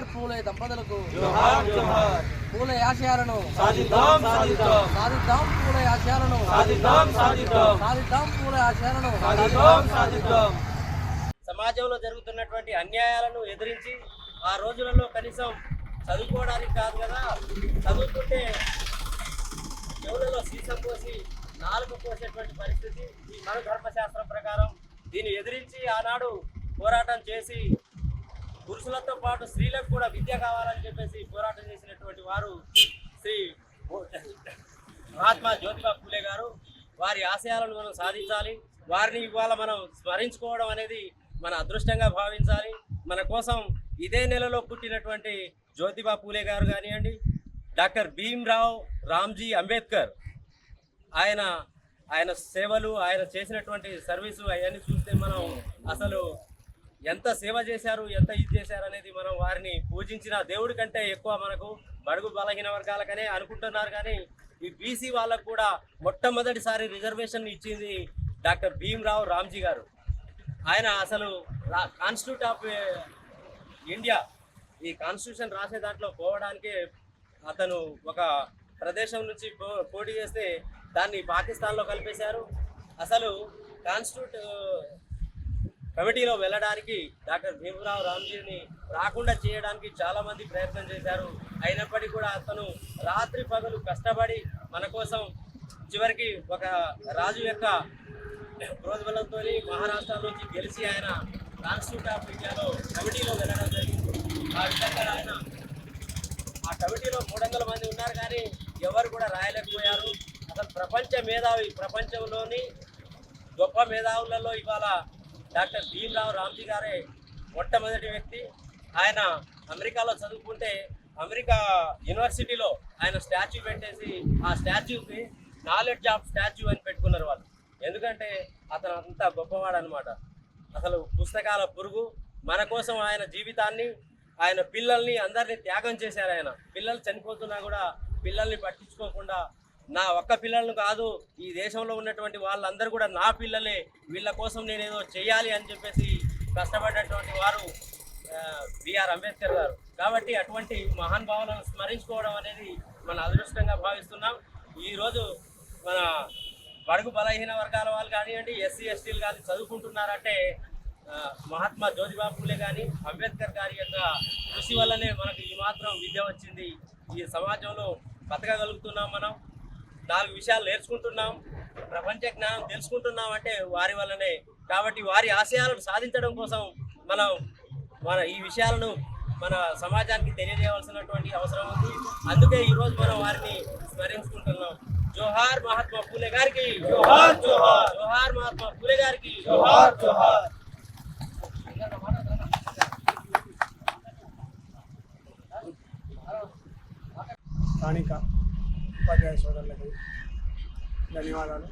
జోహార్ పూలే దంపతులకు జోహార్ జోహార్. పూలే ఆశయాలను సాధిద్దాం సాధిద్దాం సాధిద్దాం పూలే ఆశయాలను సాధిద్దాం సాధిద్దాం సాధిద్దాం పూలే ఆశయాలను సాధిద్దాం సాధిద్దాం. సమాజంలో జరుగుతున్నటువంటి అన్యాయాలను ఎదిరించి ఆ రోజులలో కనీసం చదువుకోవడానికి కాదు కదా, చదువుకుంటే చెవులలో సీసం పోసి నాలుగు పోసేటువంటి పరిస్థితి. ఈ మన ధర్మశాస్త్రం ప్రకారం దీన్ని ఎదిరించి ఆనాడు పోరాటం చేసి పురుషులతో పాటు స్త్రీలకు కూడా విద్య కావాలని చెప్పేసి పోరాటం చేసినటువంటి వారు శ్రీ మహాత్మా జ్యోతిబా పూలే గారు. వారి ఆశయాలను మనం సాధించాలి. వారిని ఇవాళ మనం స్మరించుకోవడం అనేది మన అదృష్టంగా భావించాలి. మన కోసం ఇదే నెలలో పుట్టినటువంటి జ్యోతిబా పూలే గారు కానివ్వండి, డాక్టర్ భీమ్రావ్ రామ్జీ అంబేద్కర్, ఆయన సేవలు, ఆయన చేసినటువంటి సర్వీసు అవన్నీ చూస్తే మనం అసలు ఎంత సేవ చేశారు, ఎంత ఇది చేశారు అనేది మనం వారిని పూజించిన దేవుడి కంటే ఎక్కువ మనకు బడుగు బలహీన వర్గాలకనే అనుకుంటున్నారు. కానీ ఈ బీసీ వాళ్ళకు కూడా మొట్టమొదటిసారి రిజర్వేషన్ ఇచ్చింది డాక్టర్ భీమ్రావ్ రామ్జీ గారు. ఆయన అసలు కాన్స్టిట్యూట్ ఆఫ్ ఇండియా ఈ కాన్స్టిట్యూషన్ రాసే దాంట్లో పోవడానికి అతను ఒక ప్రదేశం నుంచి పోటీ చేస్తే దాన్ని పాకిస్తాన్లో కలిపేశారు. అసలు కాన్స్టిట్యూట్ కమిటీలో వెళ్ళడానికి డాక్టర్ భీమ్రావ్ రామ్జీని రాకుండా చేయడానికి చాలామంది ప్రయత్నం చేశారు. అయినప్పటికీ కూడా అతను రాత్రి పగలు కష్టపడి మన కోసం చివరికి ఒక రాజు యొక్క ప్రోద్బలంతో మహారాష్ట్ర నుంచి గెలిచి ఆయన కాన్స్టిట్యూట్ ఆఫ్ ఇండియాలో కమిటీలో వెళ్ళడం జరిగింది. ఆ విధంగా ఆయన ఆ కమిటీలో 300 మంది ఉన్నారు, కానీ ఎవరు కూడా రాయలేకపోయారు. అసలు ప్రపంచ మేధావి, ప్రపంచంలోని గొప్ప మేధావులలో ఇవాళ డాక్టర్ భీమ్రావ్ రామ్జీ గారే మొట్టమొదటి వ్యక్తి. ఆయన అమెరికాలో చదువుకుంటే అమెరికా యూనివర్సిటీలో ఆయన స్టాచ్యూ పెట్టేసి ఆ స్టాచ్యూకి నాలెడ్జ్ ఆఫ్ స్టాచ్యూ అని పెట్టుకున్నారు వాళ్ళు. ఎందుకంటే అతను అంత గొప్పవాడు అనమాట. అసలు పుస్తకాల పురుగు. మన కోసం ఆయన జీవితాన్ని, ఆయన పిల్లల్ని అందరినీ త్యాగం చేశారు. ఆయన పిల్లలు చనిపోతున్నా కూడా పిల్లల్ని పట్టించుకోకుండా, నా ఒక్క పిల్లలను కాదు, ఈ దేశంలో ఉన్నటువంటి వాళ్ళందరూ కూడా నా పిల్లలే, వీళ్ళ కోసం నేనేదో చేయాలి అని చెప్పేసి కష్టపడ్డటువంటి వారు బిఆర్ అంబేద్కర్ గారు. కాబట్టి అటువంటి మహానుభావులను స్మరించుకోవడం అనేది మన అదృష్టంగా భావిస్తున్నాం. ఈరోజు మన బడుగు బలహీన వర్గాల వాళ్ళు కానివ్వండి, ఎస్సీ ఎస్టీలు కానీ చదువుకుంటున్నారంటే మహాత్మా జ్యోతిబా పూలే కానీ అంబేద్కర్ గారి యొక్క కృషి వల్లనే మనకు ఈ మాత్రం విద్య వచ్చింది. ఈ సమాజంలో బతకగలుగుతున్నాం. మనం 4 విషయాలు నేర్చుకుంటున్నాం, ప్రపంచ జ్ఞానం తెలుసుకుంటున్నాం అంటే వారి వల్లనే. కాబట్టి వారి ఆశయాలను సాధించడం కోసం మన ఈ విషయాలను మన సమాజానికి తెలియజేయవలసినటువంటి అవసరం ఉంది. అందుకే ఈరోజు మనం వారిని స్మరించుకుంటున్నాం. జోహార్ మహాత్మా పూలే గారికి, జోహార్ జోహార్. జోహార్ మహాత్మా పూలే గారికి, జోహార్ జోహార్. స్థానిక ఉపాధ్యాయ సోదరులకు ధన్యవాదాలు.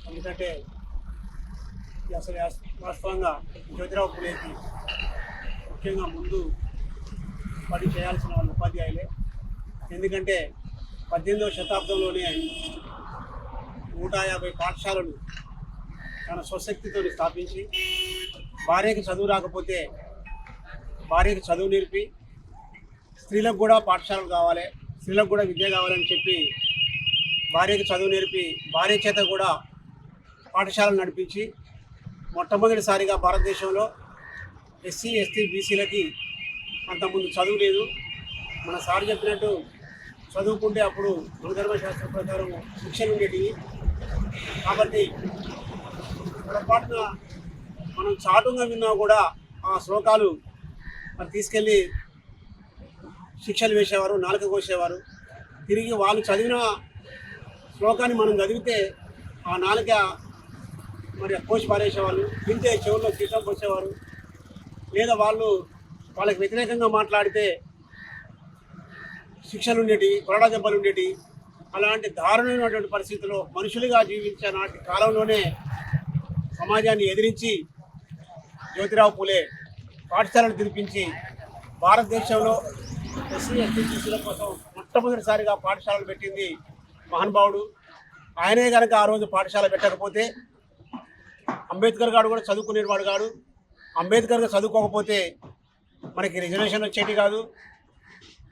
ఎందుకంటే అసలు వాస్తవంగా జ్యోతిరావు పూలేకి ముఖ్యంగా ముందు పని చేయాల్సిన వాళ్ళు ఉపాధ్యాయులే. ఎందుకంటే 18వ శతాబ్దంలోనే 150 పాఠశాలలు తన స్వశక్తితో స్థాపించి భార్యకి చదువు రాకపోతే భార్యకి చదువు నేర్పి, స్త్రీలకు కూడా పాఠశాలలు కావాలి, స్త్రీలకు కూడా విద్య కావాలని చెప్పి భార్యకి చదువు నేర్పి భార్య చేత కూడా పాఠశాలలు నడిపించి మొట్టమొదటిసారిగా భారతదేశంలో ఎస్సీ ఎస్టీ బీసీలకి అంతకుముందు చదువు లేదు. మన సార్ చెప్పినట్టు చదువుకుంటే అప్పుడు మన ధర్మశాస్త్రం ప్రకారం శిక్షలు ఉండేటివి. కాబట్టి పొరపాటున మనం చాటుగా విన్నా కూడా ఆ శ్లోకాలు మరి తీసుకెళ్ళి శిక్షలు వేసేవారు, నాలుక కోసేవారు. తిరిగి వాళ్ళు చదివిన శ్లోకాన్ని మనం చదివితే ఆ నాలుక మరి కోసి పారేసేవాళ్ళు, వింటే చెవుల్లో సీసం పోసేవారు. లేదా వాళ్ళకి వ్యతిరేకంగా మాట్లాడితే శిక్షలు ఉండేటివి, కొరడా దెబ్బలు ఉండేటివి. అలాంటి దారుణమైనటువంటి పరిస్థితుల్లో మనుషులుగా జీవించే నాటి కాలంలోనే సమాజాన్ని ఎదిరించి జ్యోతిరావు పూలే పాఠశాలను తినిపించి భారతదేశంలో ఎస్సీ ఎస్టీ బీసీల కోసం మొట్టమొదటిసారిగా పాఠశాలలు పెట్టింది మహానుభావుడు. ఆయనే కనుక ఆ రోజు పాఠశాల పెట్టకపోతే అంబేద్కర్ గారు కూడా చదువుకునేవాడు కాడు. అంబేద్కర్ గారు చదువుకోకపోతే మనకి రిజర్వేషన్ వచ్చేటి కాదు.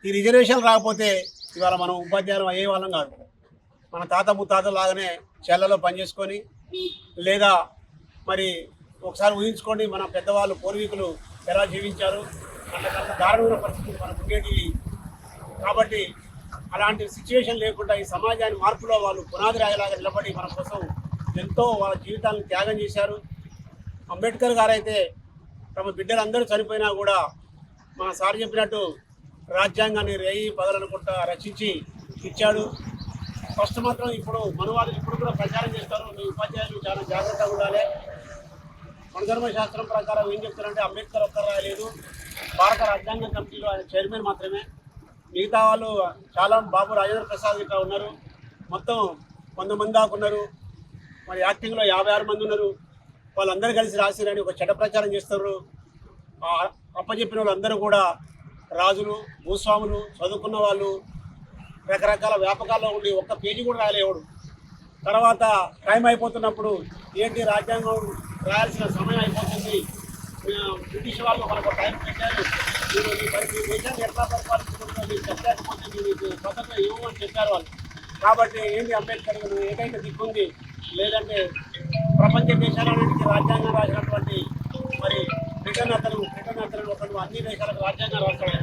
ఈ రిజర్వేషన్ రాకపోతే ఇవాళ మనం ఉపాధ్యాయులు అయ్యే వాళ్ళం కాదు. మన తాత ముత్తాత లాగానే చెల్లలో పనిచేసుకొని, లేదా మరి ఒకసారి ఊహించుకోండి మన పెద్దవాళ్ళు పూర్వీకులు ఎలా జీవించారు, అంతకంత దారుణమైన పరిస్థితులు మనకు ఉండేటివి. కాబట్టి అలాంటి సిచ్యువేషన్ లేకుండా ఈ సమాజాన్ని మార్పులో వాళ్ళు పునాది రాయలాగా నిలబడి మన కోసం ఎంతో వాళ్ళ జీవితాలను త్యాగం చేశారు. అంబేద్కర్ గారైతే తమ బిడ్డలందరూ చనిపోయినా కూడా మన సార్ చెప్పినట్టు రాజ్యాంగాన్ని రేయి పగలనుకుంటా రచించి ఇచ్చాడు. ఫస్ట్ మాత్రం ఇప్పుడు మనవాళ్ళు ఇప్పుడు కూడా ప్రచారం చేస్తారు, మీ ఉపాధ్యాయులు చాలా జాగ్రత్తగా ఉండాలి. మనధర్మ శాస్త్రం ప్రకారం ఏం చెప్తారంటే అంబేద్కర్ ఒక్కరు రాయలేదు, భారత రాజ్యాంగ కమిటీలో ఆయన చైర్మన్ మాత్రమే. మిగతా వాళ్ళు చాలా బాబు రాజేంద్ర ప్రసాద్ ఇట్లా ఉన్నారు, మొత్తం 100 మంది దాకా ఉన్నారు. మరి యాక్టింగ్లో 56 మంది ఉన్నారు. వాళ్ళందరూ కలిసి రాసిరని ఒక చెడ్డ ప్రచారం చేస్తారు. అప్పచెప్పిన వాళ్ళందరూ కూడా రాజులు, భూస్వాములు, చదువుకున్న వాళ్ళు, రకరకాల వ్యాపకాల్లో ఉండి ఒక్క పేజీ కూడా రాలేవాడు. తర్వాత టైం అయిపోతున్నప్పుడు ఏంటి రాజ్యాంగం రాయాల్సిన సమయం అయిపోతుంది, బ్రిటిష్ వాళ్ళు మనకు టైం పెట్టారు, మీరు ఈ దేశాన్ని ఎట్లా పరిపాలించుకుంటున్నా మీరు చెప్పలేకపోతే మీరు స్వతంత్రం ఇవ్వమని చెప్పారు వాళ్ళు. కాబట్టి ఏంటి అంబేద్కర్ ఏకైక దిక్కుంది, లేదంటే ప్రపంచ దేశాలన్నింటికి రాజ్యాంగం రాసినటువంటి మరి బ్రిటన్ అతను ఒకరు అన్ని దేశాలకు రాజ్యాంగం రాస్తాడు.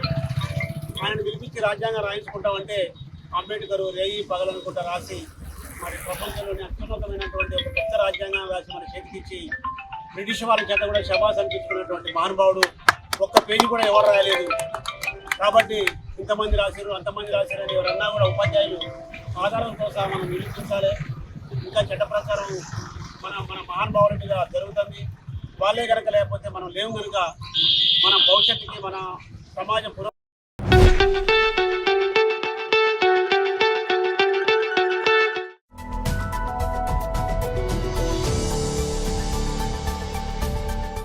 ఆయనను పిలిపించి రాజ్యాంగం రాయించుకుంటామంటే అంబేద్కర్ రేయి పగలనుకుంటా రాసి మరి ప్రపంచంలోని అత్యున్నతమైనటువంటి ఒక కొత్త రాజ్యాంగం రాసి మన చేతికిచ్చి బ్రిటిష్ వాళ్ళ చేత కూడా శబాస్ అనిపించుకున్నటువంటి మహానుభావుడు. ఒక్క పేజీ కూడా ఎవరు రాయలేదు. కాబట్టి ఇంతమంది రాశారు అంతమంది రాశారని ఎవరన్నా కూడా ఉపాధ్యాయులు ఆధారంతో సహా మనం నిరూపించాలి. ఇంకా చట్ట ప్రకారం మన మహానుభావుల మీద జరుగుతుంది. వాళ్ళే కనుక లేకపోతే మనం లేవు కనుక మన భవిష్యత్తుకి మన సమాజం